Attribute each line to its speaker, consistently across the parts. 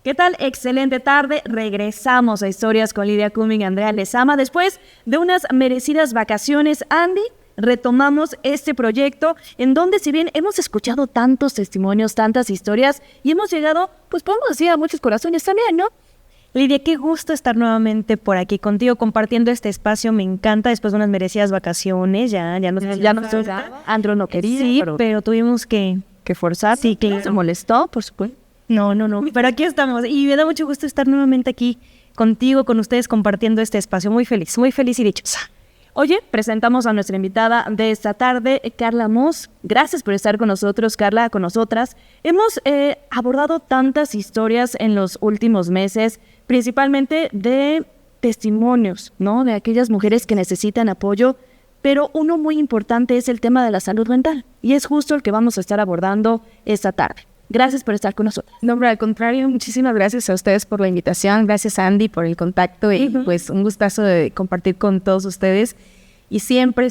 Speaker 1: ¿Qué tal? Excelente tarde. Regresamos a Historias con Lidia Cumming y Andrea Lezama. Después de unas merecidas vacaciones, Andy, retomamos este proyecto en donde, si bien hemos escuchado tantos testimonios, tantas historias y hemos llegado, pues podemos decir, a muchos corazones también, ¿no? Lidia, qué gusto estar nuevamente por aquí contigo compartiendo este espacio. Me encanta después de unas merecidas vacaciones. Ya no Andro no quería. Sí, pero tuvimos que forzar. Sí, que se molestó, por supuesto. No. Pero aquí estamos y me da mucho gusto estar nuevamente aquí contigo, con ustedes, compartiendo este espacio. Muy feliz y dichosa. Oye, presentamos a nuestra invitada de esta tarde, Carla Moss. Gracias por estar con nosotros, Carla, con nosotras. Hemos abordado tantas historias en los últimos meses, principalmente de testimonios, ¿no? De aquellas mujeres que necesitan apoyo, pero uno muy importante es el tema de la salud mental, y es justo el que vamos a estar abordando esta tarde. Gracias por estar con nosotros.
Speaker 2: No, hombre, al contrario, muchísimas gracias a ustedes por la invitación, gracias Andy por el contacto y pues un gustazo de compartir con todos ustedes y siempre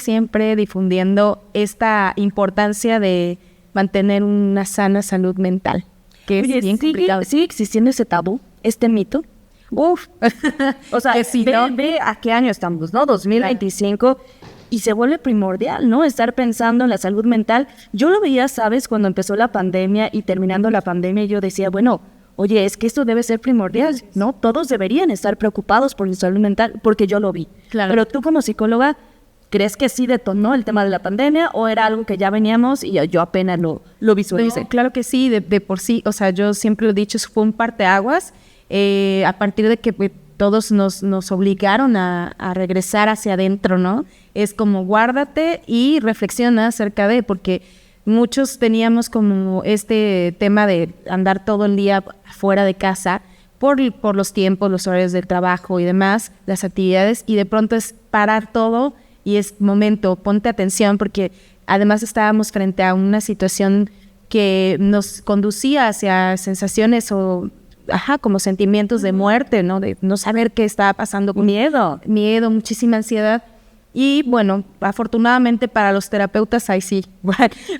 Speaker 2: difundiendo esta importancia de mantener una sana salud mental, que es bien complicado.
Speaker 1: ¿Sigue existiendo ese tabú, este mito? O sea, que si ve a qué año estamos, ¿no? 2025. Y se vuelve primordial, ¿no? Estar pensando en la salud mental. Yo lo veía, ¿sabes? Cuando empezó la pandemia y terminando la pandemia, yo decía, bueno, oye, es que esto debe ser primordial, ¿no? Todos deberían estar preocupados por su salud mental, porque yo lo vi. Claro. Pero tú como psicóloga, ¿crees que sí detonó el tema de la pandemia o era algo que ya veníamos y yo apenas lo visualicé?
Speaker 2: No, claro que sí, de por sí. O sea, yo siempre lo he dicho, fue un parteaguas. A partir de que todos nos obligaron a regresar hacia adentro, ¿no? Es como guárdate y reflexiona acerca de, porque muchos teníamos como este tema de andar todo el día fuera de casa por los tiempos, los horarios del trabajo y demás, las actividades, y de pronto es parar todo y es momento, ponte atención, porque además estábamos frente a una situación que nos conducía hacia sensaciones como sentimientos de muerte, ¿no? De no saber qué estaba pasando con miedo, muchísima ansiedad. Y bueno, afortunadamente para los terapeutas, ahí sí,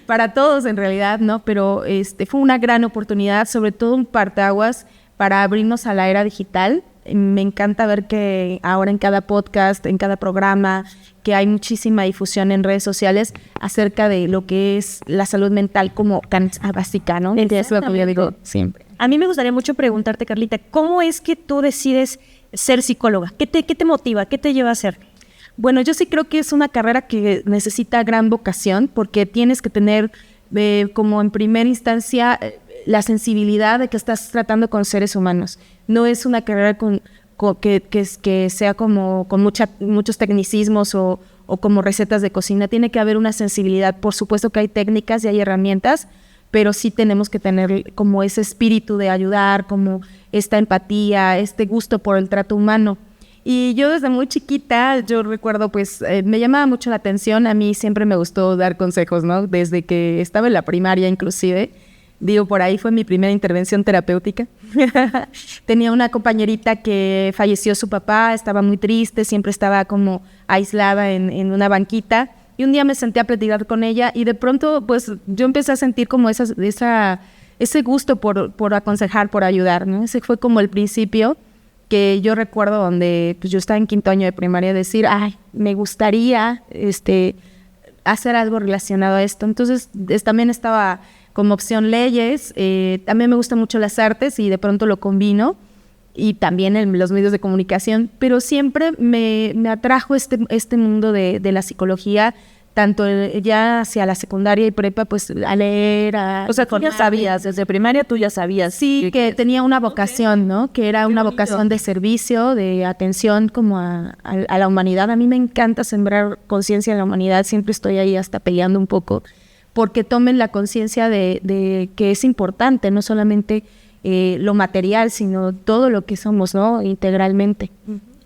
Speaker 2: para todos en realidad, ¿no? Pero fue una gran oportunidad, sobre todo un parteaguas para abrirnos a la era digital. Me encanta ver que ahora en cada podcast, en cada programa, que hay muchísima difusión en redes sociales acerca de lo que es la salud mental como tan básica, ¿no? Es lo que yo digo siempre.
Speaker 1: A mí me gustaría mucho preguntarte, Carlita, ¿cómo es que tú decides ser psicóloga? ¿Qué te motiva? ¿Qué te lleva a ser?
Speaker 2: Bueno, yo sí creo que es una carrera que necesita gran vocación, porque tienes que tener como en primera instancia la sensibilidad de que estás tratando con seres humanos. No es una carrera que sea como con muchos tecnicismos o como recetas de cocina. Tiene que haber una sensibilidad. Por supuesto que hay técnicas y hay herramientas, pero sí tenemos que tener como ese espíritu de ayudar, como esta empatía, este gusto por el trato humano. Y yo desde muy chiquita, yo recuerdo, pues, me llamaba mucho la atención. A mí siempre me gustó dar consejos, ¿no? Desde que estaba en la primaria, inclusive. Digo, por ahí fue mi primera intervención terapéutica. Tenía una compañerita que falleció su papá, estaba muy triste, siempre estaba como aislada en una banquita. Y un día me senté a platicar con ella y de pronto, pues, yo empecé a sentir como ese gusto por aconsejar, por ayudar, ¿no? Ese fue como el principio que yo recuerdo, donde pues yo estaba en 5º año de primaria, decir, me gustaría hacer algo relacionado a esto. Entonces también estaba como opción leyes, también me gustan mucho las artes y de pronto lo combino, y también los medios de comunicación, pero siempre me atrajo este mundo de la psicología, tanto ya hacia la secundaria y prepa, pues a leer,
Speaker 1: O sea, tú ya sabías, desde primaria tú ya sabías.
Speaker 2: Sí, que tenía una vocación, ¿no? Que era una vocación de servicio, de atención como a la humanidad. A mí me encanta sembrar conciencia en la humanidad, siempre estoy ahí hasta peleando un poco, porque tomen la conciencia de que es importante, no solamente lo material, sino todo lo que somos, ¿no? Integralmente.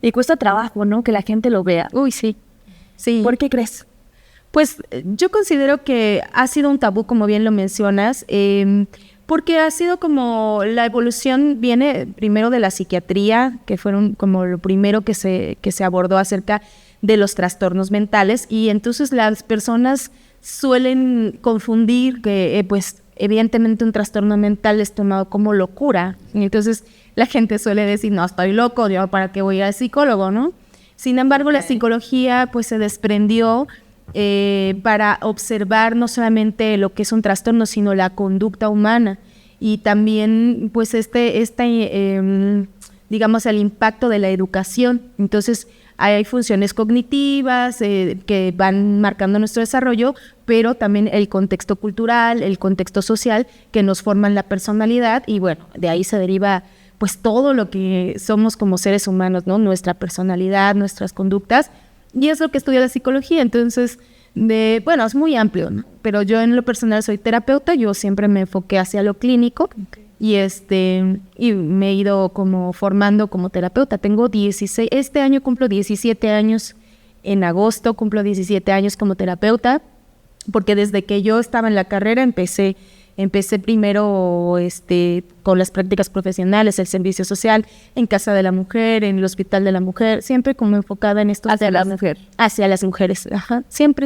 Speaker 1: Y cuesta trabajo, ¿no? Que la gente lo vea.
Speaker 2: Uy, sí.
Speaker 1: ¿Por qué crees?
Speaker 2: Pues yo considero que ha sido un tabú, como bien lo mencionas, porque ha sido como la evolución viene primero de la psiquiatría, que fueron como lo primero que se abordó acerca de los trastornos mentales, y entonces las personas suelen confundir que pues evidentemente un trastorno mental es tomado como locura. Y entonces la gente suele decir, no, estoy loco, yo para qué voy al psicólogo, ¿no? Sin embargo, la psicología pues se desprendió para observar no solamente lo que es un trastorno, sino la conducta humana. Y también pues digamos, el impacto de la educación. Entonces, hay funciones cognitivas que van marcando nuestro desarrollo, pero también el contexto cultural, el contexto social que nos forman la personalidad, y bueno, de ahí se deriva pues todo lo que somos como seres humanos, ¿no? Nuestra personalidad, nuestras conductas, y es lo que estudia la psicología. Entonces, bueno, es muy amplio, ¿no? Pero yo en lo personal soy terapeuta, yo siempre me enfoqué hacia lo clínico, y me he ido como formando como terapeuta. Tengo 16, este año cumplo 17 años, en agosto cumplo 17 años como terapeuta, porque desde que yo estaba en la carrera empecé primero con las prácticas profesionales, el servicio social, en Casa de la Mujer, en el Hospital de la Mujer, siempre como enfocada en estos
Speaker 1: hacia la mujer.
Speaker 2: Hacia las mujeres, ajá. Siempre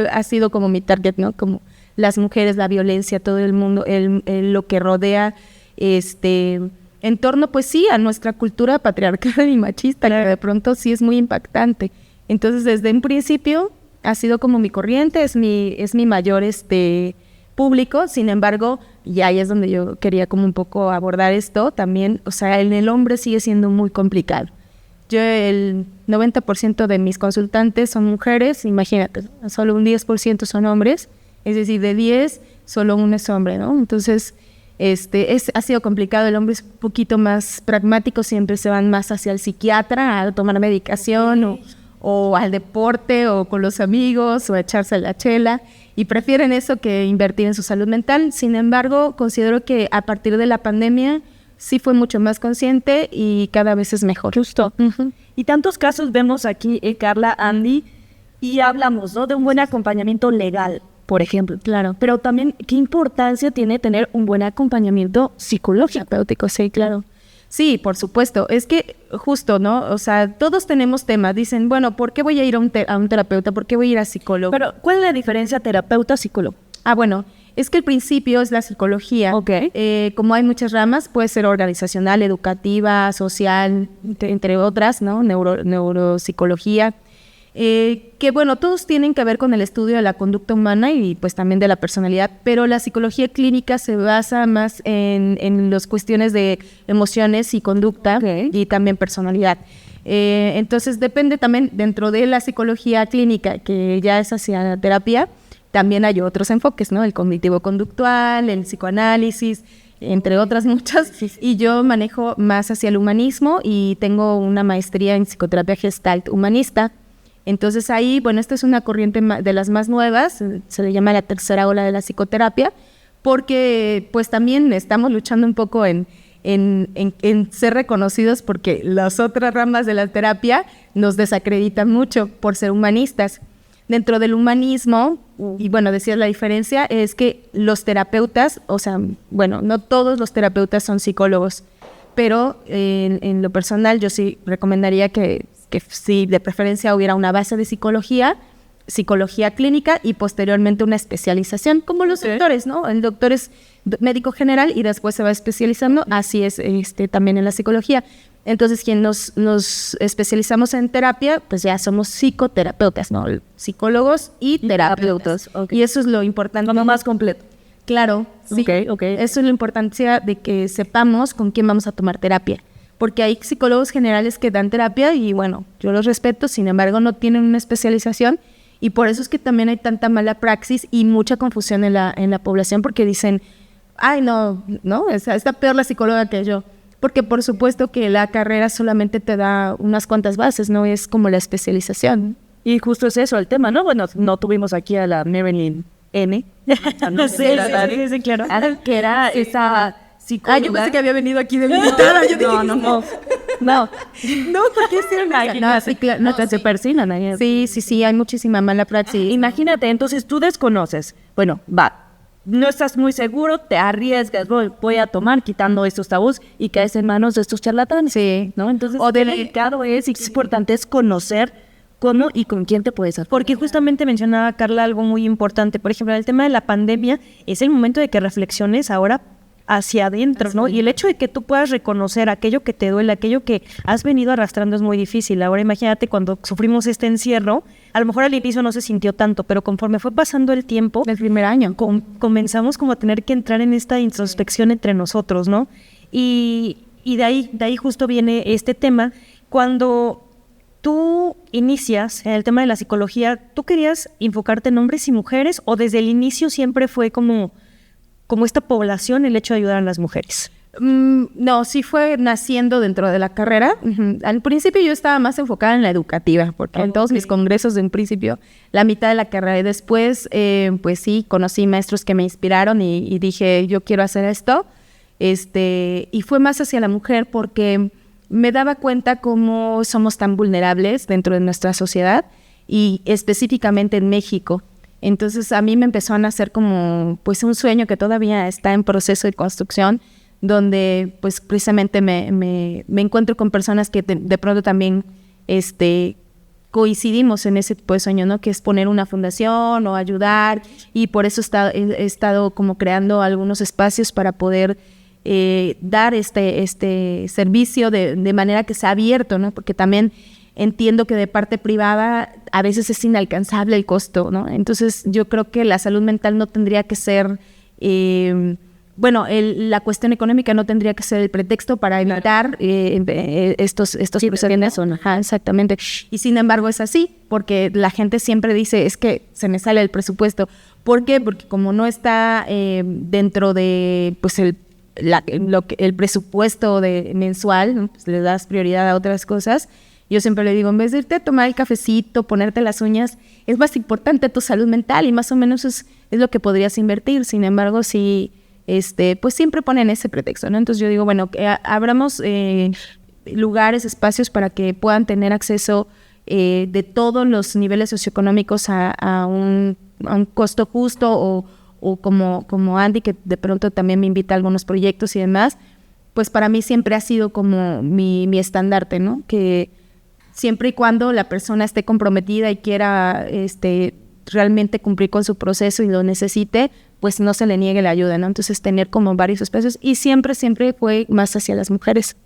Speaker 2: ha sido como mi target, ¿no? Como las mujeres, la violencia, todo el mundo, lo que rodea en torno, pues sí, a nuestra cultura patriarcal y machista, que de pronto sí es muy impactante. Entonces, desde un principio ha sido como mi corriente, es mi mayor público. Sin embargo, y ahí es donde yo quería como un poco abordar esto también, o sea, en el hombre sigue siendo muy complicado. Yo, el 90% de mis consultantes son mujeres, imagínate, solo un 10% son hombres, es decir, de 10, solo uno es hombre, ¿no? Entonces, ha sido complicado. El hombre es un poquito más pragmático, siempre se van más hacia el psiquiatra a tomar medicación o al deporte o con los amigos o a echarse la chela, y prefieren eso que invertir en su salud mental. Sin embargo, considero que a partir de la pandemia sí fue mucho más consciente y cada vez es mejor.
Speaker 1: Justo. Uh-huh. Y tantos casos vemos aquí, Carla, Andy, y hablamos, ¿no?, de un buen acompañamiento legal, por ejemplo.
Speaker 2: Claro.
Speaker 1: Pero también, ¿qué importancia tiene tener un buen acompañamiento psicológico?
Speaker 2: Terapéutico, sí, claro. Sí, por supuesto. Es que justo, ¿no? O sea, todos tenemos temas. Dicen, bueno, ¿por qué voy a ir a un terapeuta? ¿Por qué voy a ir a psicólogo?
Speaker 1: Pero, ¿cuál es la diferencia terapeuta-psicólogo?
Speaker 2: Bueno, es que el principio es la psicología.
Speaker 1: Okay.
Speaker 2: Como hay muchas ramas, puede ser organizacional, educativa, social, entre otras, ¿no? Neuropsicología. Que bueno, todos tienen que ver con el estudio de la conducta humana y pues también de la personalidad, pero la psicología clínica se basa más en las cuestiones de emociones y conducta, okay, y también personalidad. Entonces depende también, dentro de la psicología clínica, que ya es hacia la terapia, también hay otros enfoques, ¿no? El cognitivo-conductual, el psicoanálisis, entre otras muchas, y yo manejo más hacia el humanismo y tengo una maestría en psicoterapia gestalt humanista. Entonces ahí, bueno, esta es una corriente de las más nuevas, se le llama la tercera ola de la psicoterapia, porque pues también estamos luchando un poco en ser reconocidos, porque las otras ramas de la terapia nos desacreditan mucho por ser humanistas. Dentro del humanismo, y bueno, decías la diferencia, es que los terapeutas, o sea, bueno, no todos los terapeutas son psicólogos, pero en lo personal yo sí recomendaría que sí, de preferencia hubiera una base de psicología clínica y posteriormente una especialización, como los doctores, ¿no? El doctor es médico general y después se va especializando, así es también en la psicología. Entonces, quien nos especializamos en terapia, pues ya somos psicoterapeutas, ¿no? Psicólogos y terapeutas.
Speaker 1: Okay.
Speaker 2: Y eso es lo importante.
Speaker 1: Como más completo.
Speaker 2: Claro, sí.
Speaker 1: Okay.
Speaker 2: Eso es la importancia de que sepamos con quién vamos a tomar terapia. Porque hay psicólogos generales que dan terapia y bueno, yo los respeto, sin embargo no tienen una especialización, y por eso es que también hay tanta mala praxis y mucha confusión en la población, porque dicen, ay no, está peor la psicóloga que yo, porque por supuesto que la carrera solamente te da unas cuantas bases, no es como la especialización.
Speaker 1: Y justo es eso el tema, ¿no? Bueno, no tuvimos aquí a la Marilyn N.
Speaker 2: Sí, claro.
Speaker 1: Que era esa psicóloga.
Speaker 2: Yo pensé que había venido aquí de invitada.
Speaker 1: No,
Speaker 2: porque es cierto. No te persinan. Sí, hay muchísima mala praxis.
Speaker 1: Imagínate, entonces tú desconoces. Bueno, no estás muy seguro, te arriesgas, voy a tomar, quitando estos tabús, y caes en manos de estos charlatanes.
Speaker 2: Sí.
Speaker 1: ¿No? Entonces, delicado es, y es importante es conocer cómo y con quién te puedes apoyar. Porque justamente mencionaba Carla algo muy importante. Por ejemplo, en el tema de la pandemia, es el momento de que reflexiones ahora hacia adentro, ¿no? Y el hecho de que tú puedas reconocer aquello que te duele, aquello que has venido arrastrando es muy difícil. Ahora imagínate cuando sufrimos este encierro, a lo mejor al inicio no se sintió tanto, pero conforme fue pasando el tiempo,
Speaker 2: del primer año,
Speaker 1: comenzamos como a tener que entrar en esta introspección entre nosotros, ¿no? Y de ahí justo viene este tema. Cuando tú inicias en el tema de la psicología, ¿tú querías enfocarte en hombres y mujeres o desde el inicio siempre fue como esta población el hecho de ayudar a las mujeres?
Speaker 2: No, sí fue naciendo dentro de la carrera. Al principio yo estaba más enfocada en la educativa, porque en todos mis congresos de un principio, la mitad de la carrera, y después, pues sí, conocí maestros que me inspiraron y dije, yo quiero hacer esto. Y fue más hacia la mujer porque me daba cuenta cómo somos tan vulnerables dentro de nuestra sociedad y específicamente en México. Entonces a mí me empezó a nacer como pues un sueño que todavía está en proceso de construcción, donde pues precisamente me encuentro con personas que de pronto también coincidimos en ese tipo de sueño, ¿no? Que es poner una fundación o ayudar, y por eso he estado como creando algunos espacios para poder dar este servicio de manera que sea abierto, ¿no? Porque también entiendo que de parte privada a veces es inalcanzable el costo, ¿no? Entonces yo creo que la salud mental no tendría que ser, la cuestión económica no tendría que ser el pretexto para evitar estos procedimientos. Ajá, exactamente. Y sin embargo es así, porque la gente siempre dice, es que se me sale el presupuesto. ¿Por qué? Porque como no está dentro de pues el presupuesto mensual, ¿no? Pues le das prioridad a otras cosas. Yo siempre le digo, en vez de irte a tomar el cafecito, ponerte las uñas, es más importante tu salud mental y más o menos es lo que podrías invertir. Sin embargo, sí, pues siempre ponen ese pretexto, ¿no? Entonces yo digo, bueno, abramos lugares, espacios para que puedan tener acceso de todos los niveles socioeconómicos a un costo justo o como Andy, que de pronto también me invita a algunos proyectos y demás, pues para mí siempre ha sido como mi estandarte, ¿no? Que siempre y cuando la persona esté comprometida y quiera realmente cumplir con su proceso y lo necesite, pues no se le niegue la ayuda, ¿no? Entonces tener como varios espacios y siempre fue más hacia las mujeres.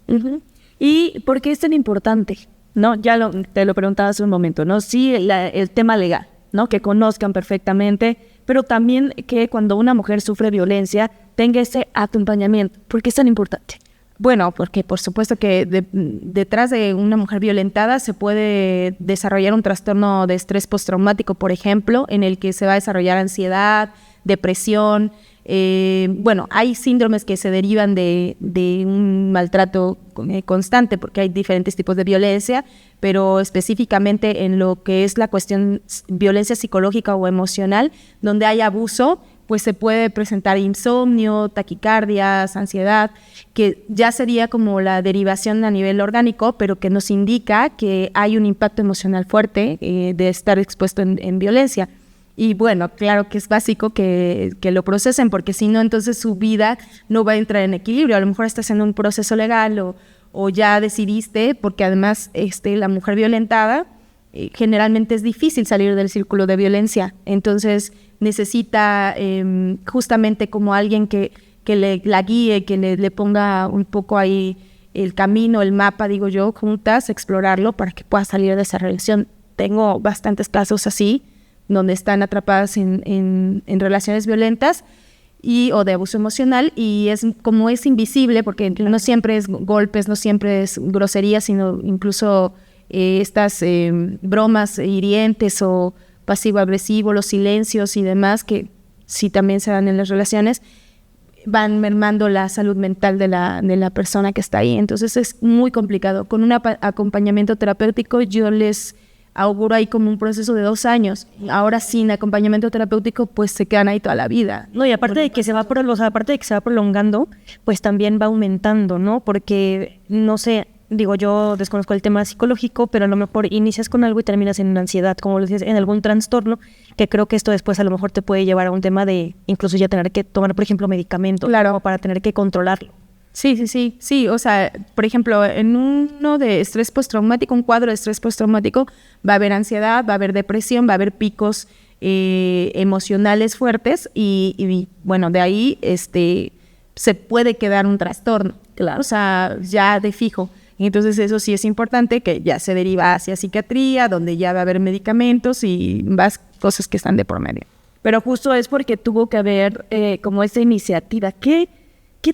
Speaker 1: ¿Y por qué es tan importante? ¿No? Te lo preguntaba hace un momento, ¿no? Sí, el tema legal, ¿no? Que conozcan perfectamente, pero también que cuando una mujer sufre violencia tenga ese acompañamiento. ¿Por qué es tan importante?
Speaker 2: Bueno, porque por supuesto que detrás de una mujer violentada se puede desarrollar un trastorno de estrés postraumático, por ejemplo, en el que se va a desarrollar ansiedad, depresión. Hay síndromes que se derivan de un maltrato constante, porque hay diferentes tipos de violencia, pero específicamente en lo que es la cuestión violencia psicológica o emocional, donde hay abuso, pues se puede presentar insomnio, taquicardias, ansiedad, que ya sería como la derivación a nivel orgánico, pero que nos indica que hay un impacto emocional fuerte de estar expuesto en violencia. Y bueno, claro que es básico que lo procesen, porque si no, entonces su vida no va a entrar en equilibrio. A lo mejor estás en un proceso legal o ya decidiste, porque además la mujer violentada generalmente es difícil salir del círculo de violencia. Entonces necesita justamente como alguien que la guíe, que le ponga un poco ahí el camino, el mapa, digo yo, juntas, explorarlo para que pueda salir de esa relación. Tengo bastantes casos así, donde están atrapadas en relaciones violentas o de abuso emocional, y es invisible, porque no siempre es golpes, no siempre es grosería, sino incluso estas bromas hirientes o pasivo-agresivo, los silencios y demás, que sí también se dan en las relaciones, van mermando la salud mental de la persona que está ahí. Entonces es muy complicado. Con un acompañamiento terapéutico yo les auguro ahí como un proceso de 2 años. Ahora sin acompañamiento terapéutico pues se quedan ahí toda la vida.
Speaker 1: No, y aparte de que se va prolongando, pues también va aumentando, ¿no? Porque, no sé, digo, yo desconozco el tema psicológico, pero a lo mejor inicias con algo y terminas en una ansiedad, como lo dices, en algún trastorno, que creo que esto después a lo mejor te puede llevar a un tema de incluso ya tener que tomar, por ejemplo, medicamentos,
Speaker 2: claro,
Speaker 1: para tener que controlarlo.
Speaker 2: Sí, o sea, por ejemplo, en uno de estrés postraumático, un cuadro de estrés postraumático, va a haber ansiedad, va a haber depresión, va a haber picos emocionales fuertes y bueno, de ahí se puede quedar un trastorno, claro, o sea, ya de fijo. Entonces eso sí es importante, que ya se deriva hacia psiquiatría, donde ya va a haber medicamentos y más cosas que están de por medio.
Speaker 1: Pero justo es porque tuvo que haber como esa iniciativa. ¿Qué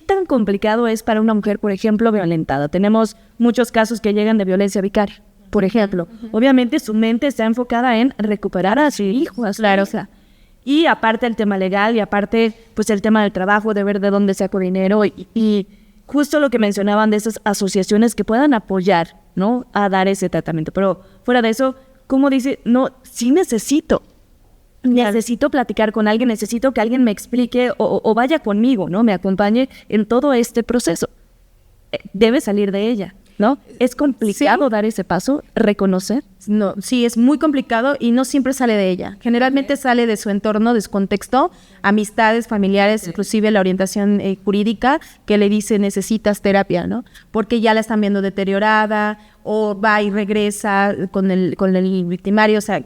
Speaker 1: tan complicado es para una mujer, por ejemplo, violentada? Tenemos muchos casos que llegan de violencia vicaria, por ejemplo. Obviamente su mente está enfocada en recuperar a su hijo, a su hija. Y aparte el tema legal y aparte pues el tema del trabajo, de ver de dónde saco dinero y justo lo que mencionaban de esas asociaciones que puedan apoyar, ¿no?, a dar ese tratamiento. Pero fuera de eso, ¿cómo dice? No, sí necesito platicar con alguien, necesito que alguien me explique o vaya conmigo, ¿no?, me acompañe en todo este proceso. Debe salir de ella, ¿no? ¿Es complicado dar ese paso, reconocer?
Speaker 2: No, sí, es muy complicado y no siempre sale de ella. Generalmente sale de su entorno, de su contexto, amistades, familiares, inclusive la orientación jurídica que le dice necesitas terapia, ¿no? Porque ya la están viendo deteriorada o va y regresa con el victimario. O sea,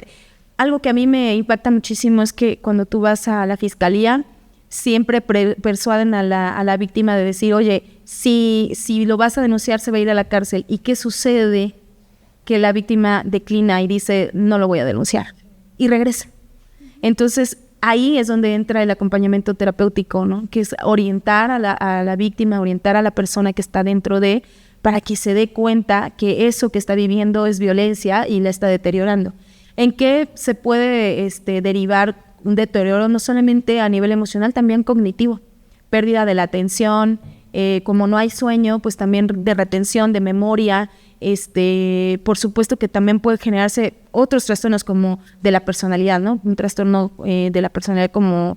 Speaker 2: algo que a mí me impacta muchísimo es que cuando tú vas a la fiscalía, siempre persuaden a la víctima de decir, oye, si lo vas a denunciar se va a ir a la cárcel. ¿Y qué sucede? Que la víctima declina y dice, no lo voy a denunciar, y regresa. Entonces, ahí es donde entra el acompañamiento terapéutico, ¿no? Que es orientar a la víctima, orientar a la persona que está dentro para que se dé cuenta que eso que está viviendo es violencia y la está deteriorando. ¿En qué se puede derivar un deterioro no solamente a nivel emocional, también cognitivo? Pérdida de la atención, como no hay sueño, pues también de retención, de memoria. Por supuesto que también puede generarse otros trastornos como de la personalidad, ¿no? Un trastorno de la personalidad como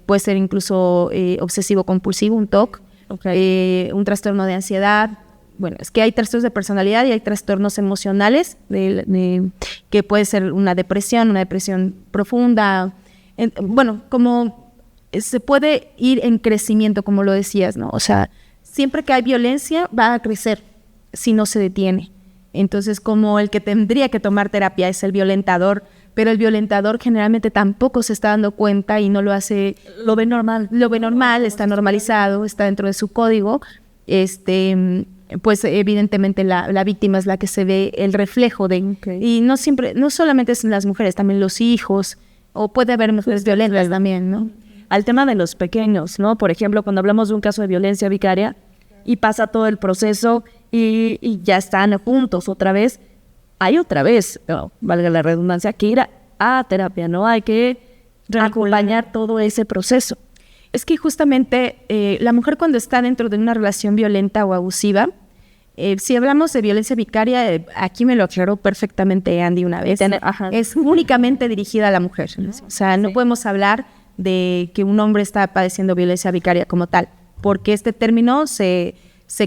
Speaker 2: puede ser incluso obsesivo-compulsivo, un TOC, un trastorno de ansiedad. Bueno, es que hay trastornos de personalidad y hay trastornos emocionales, que puede ser una depresión profunda. Bueno, como se puede ir en crecimiento, como lo decías, ¿no? O sea, siempre que hay violencia va a crecer si no se detiene. Entonces, como el que tendría que tomar terapia es el violentador, pero el violentador generalmente tampoco se está dando cuenta y no lo hace.
Speaker 1: Lo ve normal,
Speaker 2: está normalizado, está dentro de su código. Pues evidentemente la víctima es la que se ve el reflejo de. Okay. Y no solamente son las mujeres, también los hijos, o puede haber mujeres violentas también, ¿no?
Speaker 1: Al tema de los pequeños, ¿no? Por ejemplo, cuando hablamos de un caso de violencia vicaria y pasa todo el proceso y ya están juntos otra vez, valga la redundancia, que ir a terapia, ¿no? Hay que acompañar todo ese proceso.
Speaker 2: Es que justamente la mujer cuando está dentro de una relación violenta o abusiva, si hablamos de violencia vicaria, aquí me lo aclaró perfectamente Andy una vez, es únicamente dirigida a la mujer, ¿no? O sea, no podemos hablar de que un hombre está padeciendo violencia vicaria como tal, porque este término se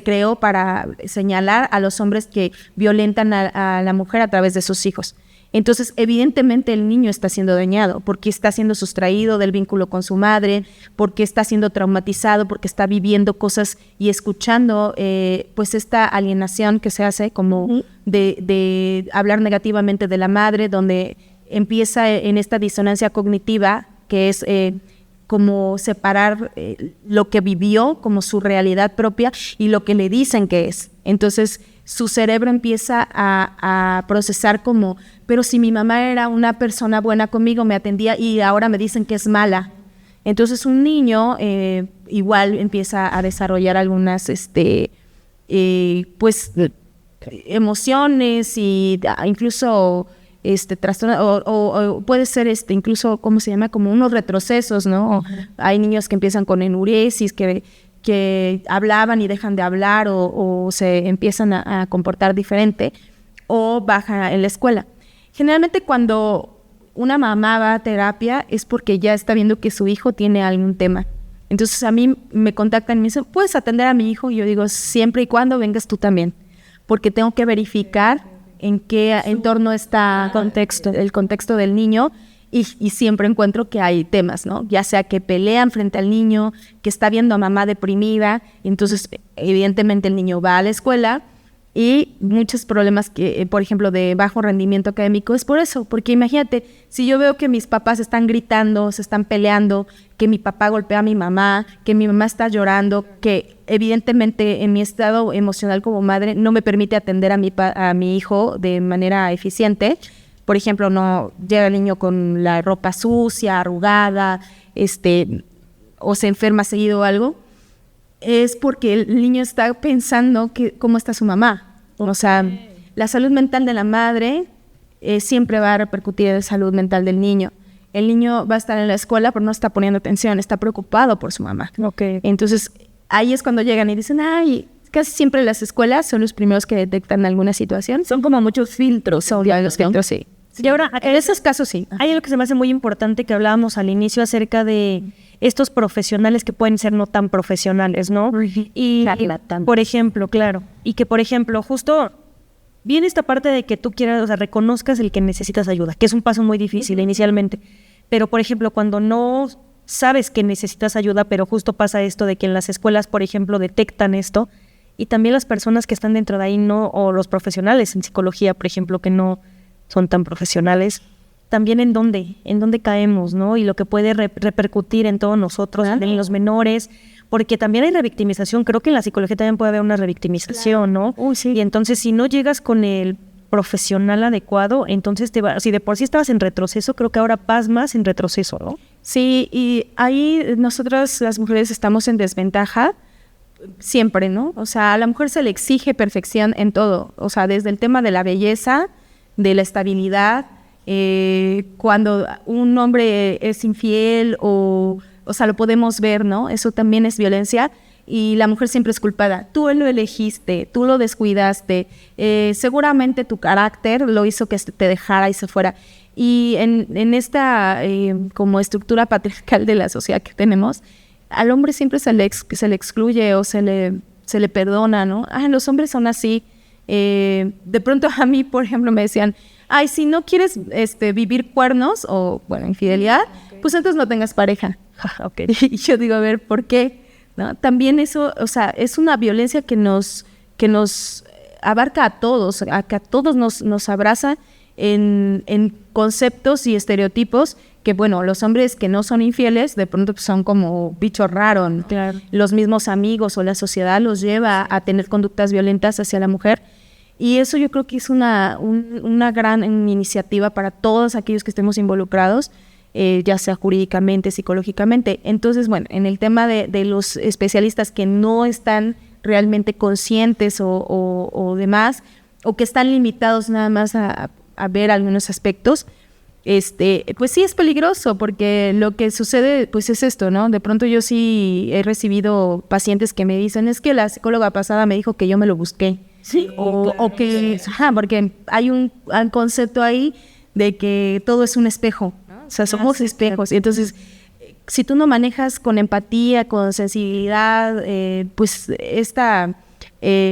Speaker 2: creó para señalar a los hombres que violentan a la mujer a través de sus hijos. Entonces, evidentemente el niño está siendo dañado porque está siendo sustraído del vínculo con su madre, porque está siendo traumatizado, porque está viviendo cosas y escuchando pues esta alienación que se hace como de hablar negativamente de la madre, donde empieza en esta disonancia cognitiva que es como separar lo que vivió como su realidad propia y lo que le dicen que es. Entonces, su cerebro empieza a procesar como, pero si mi mamá era una persona buena conmigo, me atendía y ahora me dicen que es mala. Entonces un niño igual empieza a desarrollar algunas pues emociones y incluso trastorno o puede ser incluso, ¿cómo se llama? Como unos retrocesos, ¿no? Hay niños que empiezan con enuresis, que hablaban y dejan de hablar o se empiezan a comportar diferente o baja en la escuela. Generalmente cuando una mamá va a terapia es porque ya está viendo que su hijo tiene algún tema. Entonces a mí me contactan y me dicen, ¿puedes atender a mi hijo? Y yo digo, siempre y cuando vengas tú también, porque tengo que verificar en qué entorno está el contexto del niño y siempre encuentro que hay temas, ¿no? Ya sea que pelean frente al niño, que está viendo a mamá deprimida, y entonces evidentemente el niño va a la escuela y muchos problemas que, por ejemplo, de bajo rendimiento académico es por eso, porque imagínate, si yo veo que mis papás están gritando, se están peleando, que mi papá golpea a mi mamá, que mi mamá está llorando, que evidentemente en mi estado emocional como madre no me permite atender a mi hijo de manera eficiente. Por ejemplo, no llega el niño con la ropa sucia, arrugada, o se enferma seguido o algo, es porque el niño está pensando que cómo está su mamá. O sea, la salud mental de la madre siempre va a repercutir en la salud mental del niño. El niño va a estar en la escuela, pero no está poniendo atención, está preocupado por su mamá.
Speaker 1: Okay.
Speaker 2: Entonces, ahí es cuando llegan y dicen, ay, casi siempre las escuelas son los primeros que detectan alguna situación.
Speaker 1: Son como muchos filtros.
Speaker 2: Son los filtros, sí.
Speaker 1: Y ahora,
Speaker 2: en esos casos sí.
Speaker 1: Hay algo que se me hace muy importante que hablábamos al inicio acerca de estos profesionales que pueden ser no tan profesionales, ¿no? Y, por ejemplo, claro, y que, por ejemplo, justo viene esta parte de que tú quieras, o sea, reconozcas el que necesitas ayuda, que es un paso muy difícil inicialmente, pero, por ejemplo, cuando no sabes que necesitas ayuda, pero justo pasa esto de que en las escuelas, por ejemplo, detectan esto, y también las personas que están dentro de ahí, no, o los profesionales en psicología, por ejemplo, que no son tan profesionales, también en dónde caemos, ¿no? Y lo que puede repercutir en todos nosotros, claro, en los menores, porque también hay revictimización. Creo que en la psicología también puede haber una revictimización, claro, ¿no? Sí. Y entonces, si no llegas con el profesional adecuado, entonces si de por sí estabas en retroceso, creo que ahora vas más en retroceso, ¿no?
Speaker 2: Sí, y ahí nosotras las mujeres estamos en desventaja siempre, ¿no? O sea, a la mujer se le exige perfección en todo, o sea, desde el tema de la belleza, de la estabilidad, cuando un hombre es infiel o sea, lo podemos ver, ¿no? Eso también es violencia y la mujer siempre es culpada. Tú lo elegiste, tú lo descuidaste, seguramente tu carácter lo hizo que te dejara y se fuera. Y en esta como estructura patriarcal de la sociedad que tenemos, al hombre siempre se le excluye o se le perdona, ¿no? Los hombres son así. De pronto a mí, por ejemplo, me decían, ay, si no quieres vivir cuernos o, bueno, infidelidad, pues entonces no tengas pareja.
Speaker 1: Okay.
Speaker 2: Y yo digo, a ver, ¿por qué? ¿No? También eso, o sea, es una violencia que nos abarca a todos, que a todos nos abraza en conceptos y estereotipos que, bueno, los hombres que no son infieles de pronto pues, son como bichos raros, ¿no?
Speaker 1: Claro.
Speaker 2: Los mismos amigos o la sociedad los lleva a tener conductas violentas hacia la mujer. Y eso yo creo que es una gran iniciativa para todos aquellos que estemos involucrados, ya sea jurídicamente, psicológicamente. Entonces, bueno, en el tema de los especialistas que no están realmente conscientes o demás, o que están limitados nada más a ver algunos aspectos, pues sí es peligroso, porque lo que sucede pues es esto, ¿no? De pronto yo sí he recibido pacientes que me dicen, es que la psicóloga pasada me dijo que yo me lo busqué.
Speaker 1: Sí,
Speaker 2: o que, porque hay un concepto ahí de que todo es un espejo, ¿no? O sea, somos espejos. Y entonces, si tú no manejas con empatía, con sensibilidad, pues esta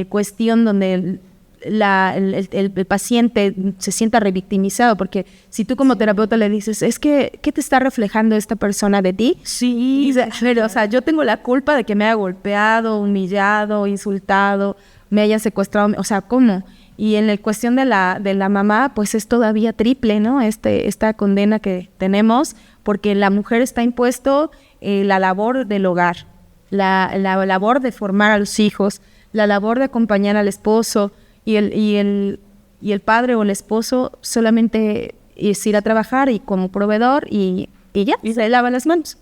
Speaker 2: cuestión donde el paciente se sienta revictimizado, porque si tú como terapeuta le dices, es que, ¿qué te está reflejando esta persona de ti?
Speaker 1: Sí.
Speaker 2: Dice, a ver, o sea, yo tengo la culpa de que me haya golpeado, humillado, insultado, me haya secuestrado, o sea, ¿cómo? Y en la cuestión de la mamá, pues es todavía triple, ¿no? Esta condena que tenemos, porque la mujer está impuesto la labor del hogar, la labor de formar a los hijos, la labor de acompañar al esposo, y el padre o el esposo solamente es ir a trabajar y como proveedor y ya, y se lava las manos.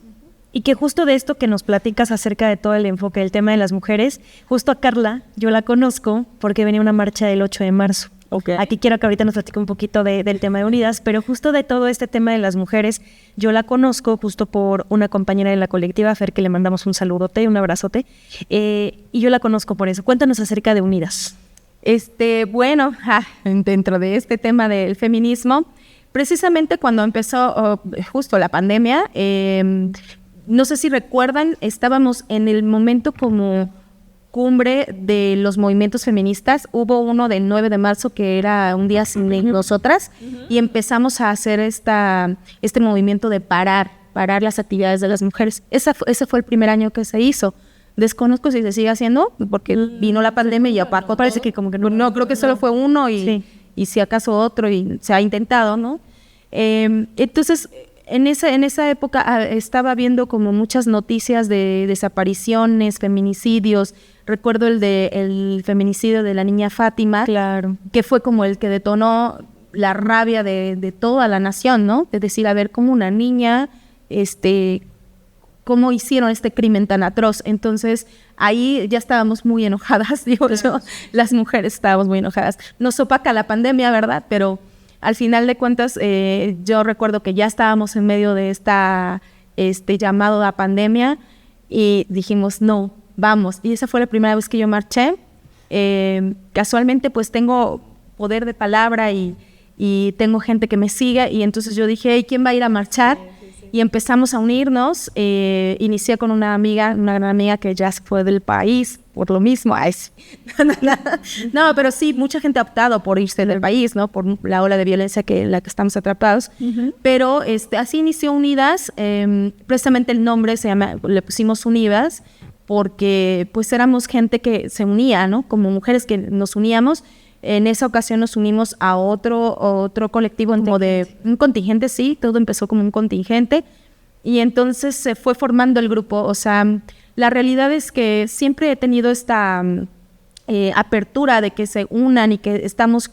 Speaker 1: Y que justo de esto que nos platicas acerca de todo el enfoque del tema de las mujeres, justo a Carla, yo la conozco porque venía una marcha del 8 de marzo.
Speaker 2: Okay.
Speaker 1: Aquí quiero que ahorita nos platique un poquito del tema de Unidas, pero justo de todo este tema de las mujeres, yo la conozco justo por una compañera de la colectiva, Fer, que le mandamos un saludote, un abrazote, y yo la conozco por eso. Cuéntanos acerca de Unidas.
Speaker 2: Bueno, dentro de este tema del feminismo, precisamente cuando empezó justo la pandemia, no sé si recuerdan, estábamos en el momento como cumbre de los movimientos feministas. Hubo uno del 9 de marzo que era un día sin nosotras, y empezamos a hacer este movimiento de parar las actividades de las mujeres. Ese fue el primer año que se hizo. Desconozco si se sigue haciendo, porque vino la pandemia y aparte parece que como que no, creo que solo fue uno y si acaso otro, y se ha intentado, ¿no? Entonces, en esa época estaba viendo como muchas noticias de desapariciones, feminicidios. Recuerdo el feminicidio de la niña Fátima, claro, que fue como el que detonó la rabia de toda la nación, ¿no? De decir, a ver, cómo una niña, cómo hicieron este crimen tan atroz. Entonces, ahí ya estábamos muy enojadas, digo yo, las mujeres estábamos muy enojadas. Nos opaca la pandemia, ¿verdad? Pero al final de cuentas, yo recuerdo que ya estábamos en medio de llamado a pandemia, y dijimos, no, vamos. Y esa fue la primera vez que yo marché. Casualmente, pues tengo poder de palabra y tengo gente que me sigue, y entonces yo dije, hey, ¿quién va a ir a marchar? Y empezamos a unirnos. Inicié con una gran amiga que ya se fue del país por lo mismo. No, pero sí, mucha gente ha optado por irse del país, ¿no? Por la ola de violencia en la que estamos atrapados. Pero así inició Unidas. Precisamente el nombre le pusimos Unidas porque pues éramos gente que se unía, ¿no? Como mujeres que nos uníamos. En esa ocasión nos unimos a otro colectivo, como de un contingente, sí, todo empezó como un contingente, y entonces se fue formando el grupo. O sea, la realidad es que siempre he tenido esta apertura de que se unan y que estemos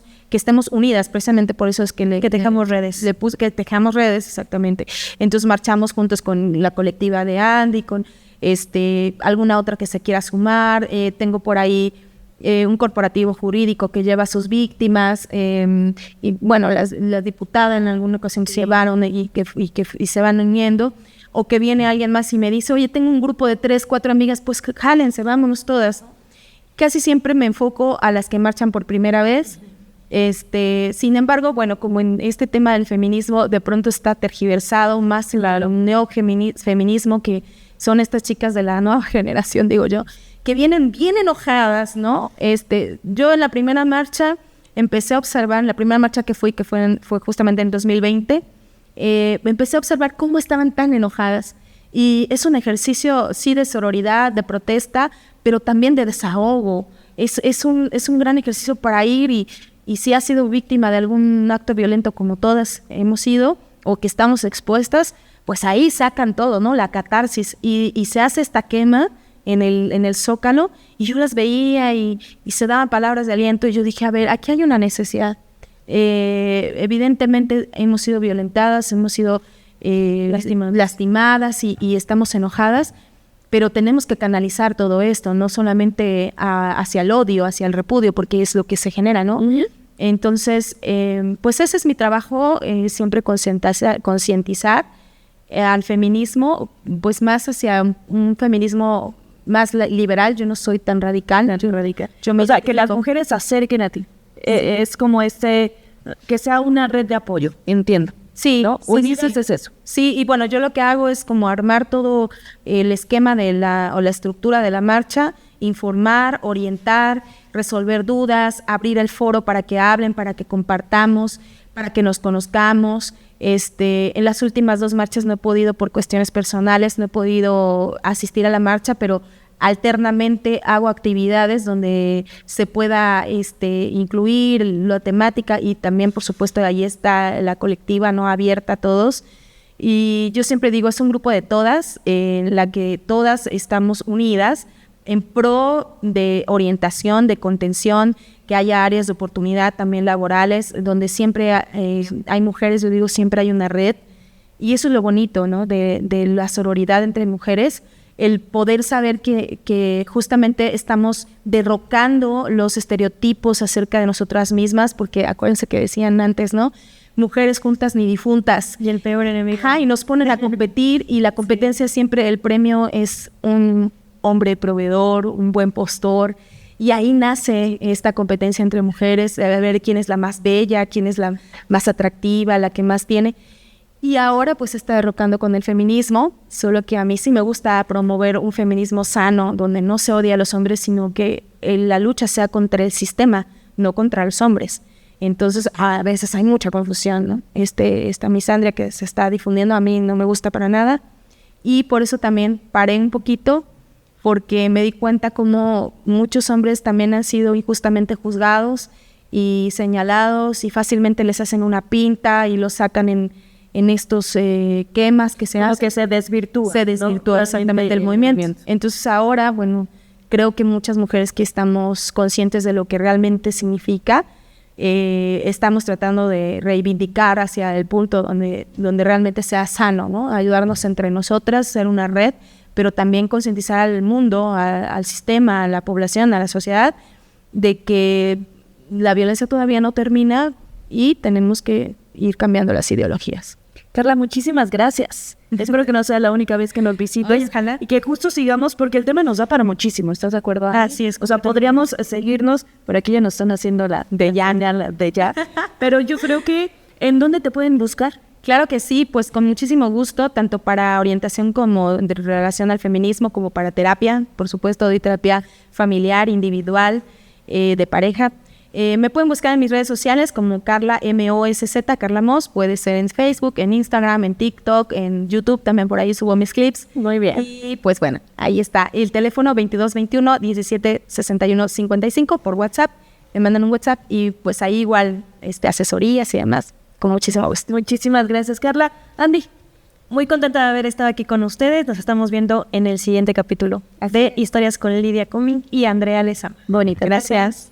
Speaker 2: unidas. Precisamente por eso es que tejamos redes. Que tejamos redes, exactamente. Entonces marchamos juntos con la colectiva de Andy, con alguna otra que se quiera sumar. Tengo por ahí un corporativo jurídico que lleva a sus víctimas, y bueno, las diputadas en alguna ocasión se llevaron y se van uniendo, o que viene alguien más y me dice, oye, tengo un grupo de 3, 4 amigas, pues jálense, vámonos todas. Casi siempre me enfoco a las que marchan por primera vez. Sin embargo, bueno, como en este tema del feminismo de pronto está tergiversado más el neofeminismo, que son estas chicas de la nueva generación, digo yo, que vienen bien enojadas, ¿no? Yo en la primera marcha empecé a observar, en la primera marcha que fue justamente en 2020, empecé a observar cómo estaban tan enojadas. Y es un ejercicio, sí, de sororidad, de protesta, pero también de desahogo. Es un gran ejercicio para ir y si has sido víctima de algún acto violento, como todas hemos sido, o que estamos expuestas, pues ahí sacan todo, ¿no? La catarsis, y se hace esta quema en el Zócalo, y yo las veía y se daban palabras de aliento, y yo dije, a ver, aquí hay una necesidad. Evidentemente hemos sido violentadas, hemos sido lastimadas y estamos enojadas, pero tenemos que canalizar todo esto, no solamente hacia el odio, hacia el repudio, porque es lo que se genera, ¿no? Entonces, pues ese es mi trabajo, siempre concientizar al feminismo, pues más hacia un feminismo más liberal. Yo no soy tan radical.
Speaker 1: O sea, que las mujeres se acerquen a ti. Es como que sea una red de apoyo, entiendo.
Speaker 2: Sí,
Speaker 1: ¿no?
Speaker 2: Sí.
Speaker 1: Es eso.
Speaker 2: Sí, y bueno, yo lo que hago es como armar todo el esquema o la estructura de la marcha, informar, orientar, resolver dudas, abrir el foro para que hablen, para que compartamos, para que nos conozcamos. En las últimas 2 marchas no he podido, por cuestiones personales, no he podido asistir a la marcha, pero alternamente hago actividades donde se pueda incluir la temática, y también, por supuesto, ahí está la colectiva, ¿no?, abierta a todos. Y yo siempre digo, es un grupo de todas, en la que todas estamos unidas en pro de orientación, de contención, que haya áreas de oportunidad también laborales, donde siempre hay mujeres. Yo digo, siempre hay una red, y eso es lo bonito, ¿no?, de la sororidad entre mujeres, el poder saber que justamente estamos derrocando los estereotipos acerca de nosotras mismas, porque acuérdense que decían antes, ¿no?, mujeres juntas ni difuntas.
Speaker 1: Y el peor enemigo.
Speaker 2: Y nos ponen a competir, y la competencia siempre, el premio es un hombre proveedor, un buen postor, y ahí nace esta competencia entre mujeres, a ver quién es la más bella, quién es la más atractiva, la que más tiene. Y ahora pues se está derrocando con el feminismo, solo que a mí sí me gusta promover un feminismo sano, donde no se odia a los hombres, sino que la lucha sea contra el sistema, no contra los hombres. Entonces a veces hay mucha confusión, ¿no? Esta misandria que se está difundiendo a mí no me gusta para nada, y por eso también paré un poquito, porque me di cuenta como muchos hombres también han sido injustamente juzgados y señalados, y fácilmente les hacen una pinta y los sacan en estos quemas que se hacen.
Speaker 1: Que se desvirtúa.
Speaker 2: Se desvirtúa, ¿no? Exactamente el movimiento. Entonces ahora, bueno, creo que muchas mujeres que estamos conscientes de lo que realmente significa, estamos tratando de reivindicar hacia el punto donde realmente sea sano, ¿no? Ayudarnos entre nosotras, ser una red, pero también concientizar al mundo, al sistema, a la población, a la sociedad, de que la violencia todavía no termina y tenemos que ir cambiando las ideologías.
Speaker 1: Carla, muchísimas gracias. Espero que no sea la única vez que nos visites y que justo sigamos, porque el tema nos da para muchísimo, ¿estás de acuerdo?
Speaker 2: Así es.
Speaker 1: O sea, podríamos seguirnos, por aquí ya nos están haciendo la de ya, pero yo creo que, ¿en dónde te pueden buscar?
Speaker 2: Claro que sí, pues con muchísimo gusto, tanto para orientación como de relación al feminismo, como para terapia, por supuesto, doy terapia familiar, individual, de pareja. Me pueden buscar en mis redes sociales como Carla M-O-S-Z, Carla Moss. Puede ser en Facebook, en Instagram, en TikTok, en YouTube. También por ahí subo mis clips.
Speaker 1: Muy bien.
Speaker 2: Y pues bueno, ahí está. El teléfono 2221-1761-55 por WhatsApp. Me mandan un WhatsApp y pues ahí igual asesorías y demás. Con muchísimo gusto.
Speaker 1: Muchísimas gracias, Carla. Andy, muy contenta de haber estado aquí con ustedes. Nos estamos viendo en el siguiente capítulo de Historias con Lidia Cumming y Andrea Lezama.
Speaker 2: Bonito. Gracias.